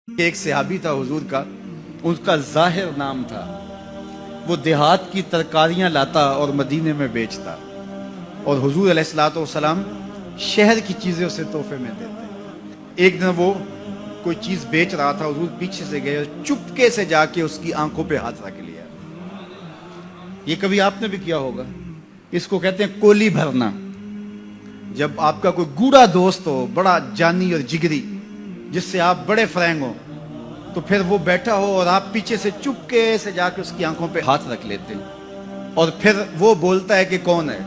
ایک صحابی تھا حضور کا، اس کا ظاہر نام تھا، وہ دیہات کی ترکاریاں لاتا اور مدینے میں بیچتا، اور حضور علیہ الصلوۃ والسلام شہر کی چیزیں اسے تحفے میں دیتے۔ ایک دن وہ کوئی چیز بیچ رہا تھا، حضور پیچھے سے گئے، چپکے سے جا کے اس کی آنکھوں پہ ہاتھ رکھ لیا۔ یہ کبھی آپ نے بھی کیا ہوگا، اس کو کہتے ہیں کولی بھرنا۔ جب آپ کا کوئی گوڑا دوست ہو، بڑا جانی اور جگری، جس سے آپ بڑے فرینگ ہو، تو پھر وہ بیٹھا ہو اور آپ پیچھے سے چپکے سے جا کے اس کی آنکھوں پہ ہاتھ رکھ لیتے ہیں، اور پھر وہ بولتا ہے کہ کون ہے،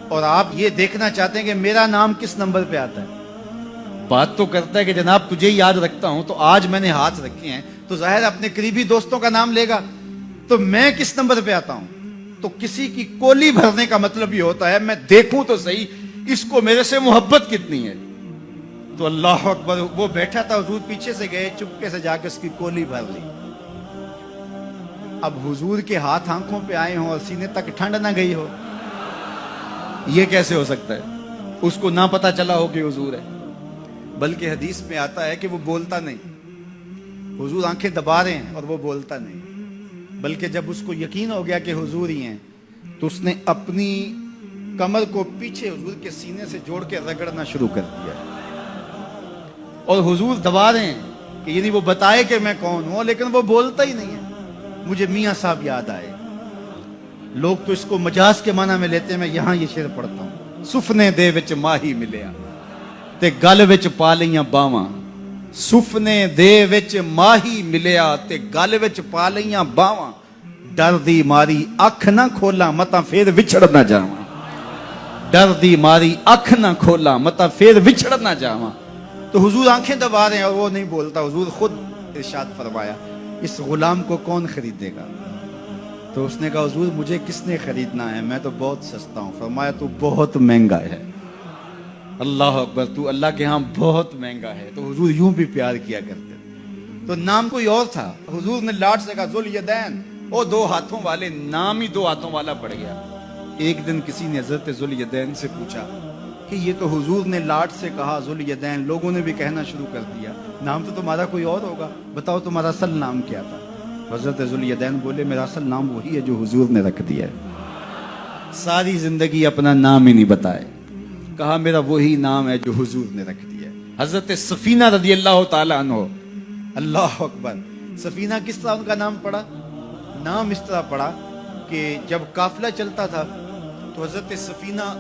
اور آپ یہ دیکھنا چاہتے ہیں کہ میرا نام کس نمبر پہ آتا ہے۔ بات تو کرتا ہے کہ جناب تجھے یاد رکھتا ہوں، تو آج میں نے ہاتھ رکھے ہیں تو ظاہر اپنے قریبی دوستوں کا نام لے گا، تو میں کس نمبر پہ آتا ہوں۔ تو کسی کی کولی بھرنے کا مطلب یہ ہوتا ہے میں دیکھوں تو صحیح اس کو میرے سے محبت کتنی ہے۔ تو اللہ اکبر، وہ بیٹھا تھا، حضور پیچھے سے گئے، چپکے سے جا کے اس کی کولی بھر لی۔ اب حضور کے ہاتھ آنکھوں پہ آئے ہوں اور سینے تک ٹھنڈ نہ گئی ہو، یہ کیسے ہو سکتا ہے؟ اس کو نہ پتا چلا ہو کہ حضور ہے، بلکہ حدیث میں آتا ہے کہ وہ بولتا نہیں، حضور آنکھیں دبا رہے ہیں اور وہ بولتا نہیں، بلکہ جب اس کو یقین ہو گیا کہ حضور ہی ہیں تو اس نے اپنی کمر کو پیچھے حضور کے سینے سے جوڑ کے رگڑنا شروع کر دیا، اور حضور دبا رہے ہیں کہ یعنی وہ بتائے کہ میں کون ہوں، لیکن وہ بولتا ہی نہیں ہے۔ مجھے میاں صاحب یاد آئے، لوگ تو اس کو مجاز کے معنی میں لیتے ہیں، میں یہاں یہ شعر پڑھتا ہوں۔ سفنے دے وچ ماہی ملیا تے گل وچ پا لیاں باواں، سفنے دے وچ ماہی ملیا تے گل وچ پا لیاں باواں، ڈر دی ماری اکھ نہ کھولاں متاں پھر وچھڑ نہ جاواں، ڈر دی ماری اکھ نہ کھولاں متاں پھر وچھڑ نہ جاواں۔ تو حضور آنکھیں دبا رہے ہیں اور وہ نہیں بولتا۔ حضور خود ارشاد فرمایا اس غلام کو کون خریدے گا؟ تو اس نے کہا حضور مجھے کس نے خریدنا ہے، میں تو بہت سستا ہوں۔ فرمایا تو بہت مہنگا ہے۔ اللہ اکبر، تو اللہ کے ہاں بہت مہنگا ہے۔ تو حضور یوں بھی پیار کیا کرتے۔ تو نام کوئی اور تھا، حضور نے لاٹ سے کہا ذوالیدین، وہ دو ہاتھوں والے، نام ہی دو ہاتھوں والا پڑ گیا۔ ایک دن کسی نے حضرت ذوالیدین سے پوچھا کہ یہ تو حضور نے لاٹ سے کہا ذوالیدین، لوگوں نے بھی کہنا شروع کر دیا، نام تو تمہارا کوئی اور ہوگا، بتاؤ تمہارا اصل نام کیا تھا؟ حضرت ذوالیدین بولے میرا اصل نام وہی ہے جو حضور نے رکھ دیا ہے۔ ساری زندگی اپنا نام ہی نہیں بتائے، کہا میرا وہی نام ہے جو حضور نے رکھ دیا ہے۔ حضرت سفینہ رضی اللہ تعالیٰ عنہ، اللہ اکبر، سفینہ کس طرح ان کا نام پڑا؟ نام اس طرح پڑا کہ جب قافلہ چلتا تھا تو حضرت سفینہ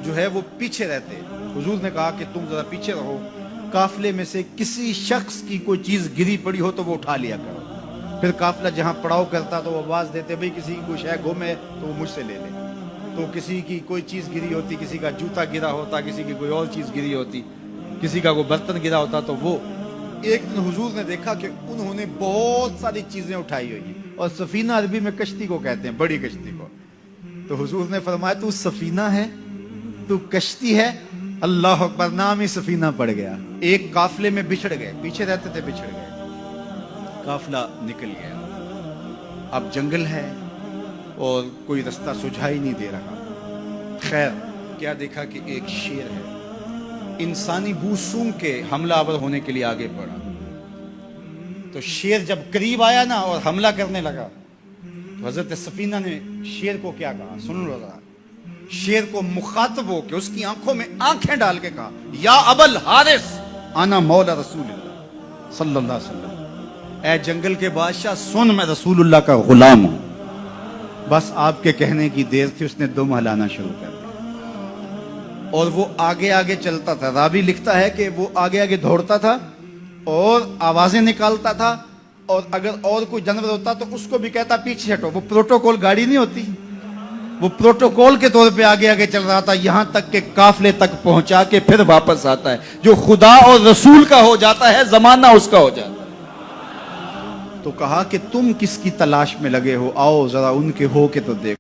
جو ہے وہ پیچھے رہتے، حضور نے کہا کہ تم ذرا پیچھے رہو، قافلے میں سے کسی شخص کی کوئی چیز گری پڑی ہو تو وہ اٹھا لیا کرو۔ پھر قافلہ جہاں پڑاؤ کرتا تو وہ آواز دیتے بھئی کسی کی کوئی شے گم ہے تو وہ مجھ سے لے لے۔ تو کسی کی کوئی چیز گری ہوتی، کسی کا جوتا گرا ہوتا، کسی کی کوئی اور چیز گری ہوتی، کسی کا کوئی برتن گرا ہوتا، تو وہ ایک دن حضور نے دیکھا کہ انہوں نے بہت ساری چیزیں اٹھائی ہوئی ہیں، اور سفینہ عربی میں کشتی کو کہتے ہیں، بڑی کشتی کو۔ تو حضور نے فرمایا تو سفینہ ہے، تو کشتی ہے؟ اللہ اکبر، نام ہی سفینہ پڑ گیا۔ ایک قافلے میں بچھڑ گئے، پیچھے رہتے تھے، بچھڑ گئے، قافلہ نکل گیا۔ اب جنگل ہے اور کوئی رستہ سجھائی نہیں دے رہا۔ خیر کیا دیکھا کہ ایک شیر ہے، انسانی بو سونگ کے حملہ آور ہونے کے لیے آگے بڑھا۔ تو شیر جب قریب آیا نا اور حملہ کرنے لگا تو حضرت سفینہ نے شیر کو کیا کہا، سن لو ذرا۔ شیر کو مخاطب ہو کے اس کی آنکھوں میں آنکھیں ڈال کے کہا یا ابل حارث انا مولا رسول اللہ صلی اللہ علیہ وسلم، اے جنگل کے بادشاہ سن، میں رسول اللہ کا غلام ہوں۔ بس آپ کے کہنے کی دیر تھی، اس نے دم ہلانا شروع کر دیا، اور وہ آگے آگے چلتا تھا۔ راوی لکھتا ہے کہ وہ آگے آگے دوڑتا تھا اور آوازیں نکالتا تھا، اور اگر اور کوئی جانور ہوتا تو اس کو بھی کہتا پیچھے ہٹو۔ وہ پروٹوکول گاڑی نہیں ہوتی، وہ پروٹوکول کے طور پہ آگے آگے چل رہا تھا، یہاں تک کہ قافلے تک پہنچا کے پھر واپس آتا ہے۔ جو خدا اور رسول کا ہو جاتا ہے زمانہ اس کا ہو جاتا ہے۔ تو کہا کہ تم کس کی تلاش میں لگے ہو، آؤ ذرا ان کے ہو کے تو دیکھو۔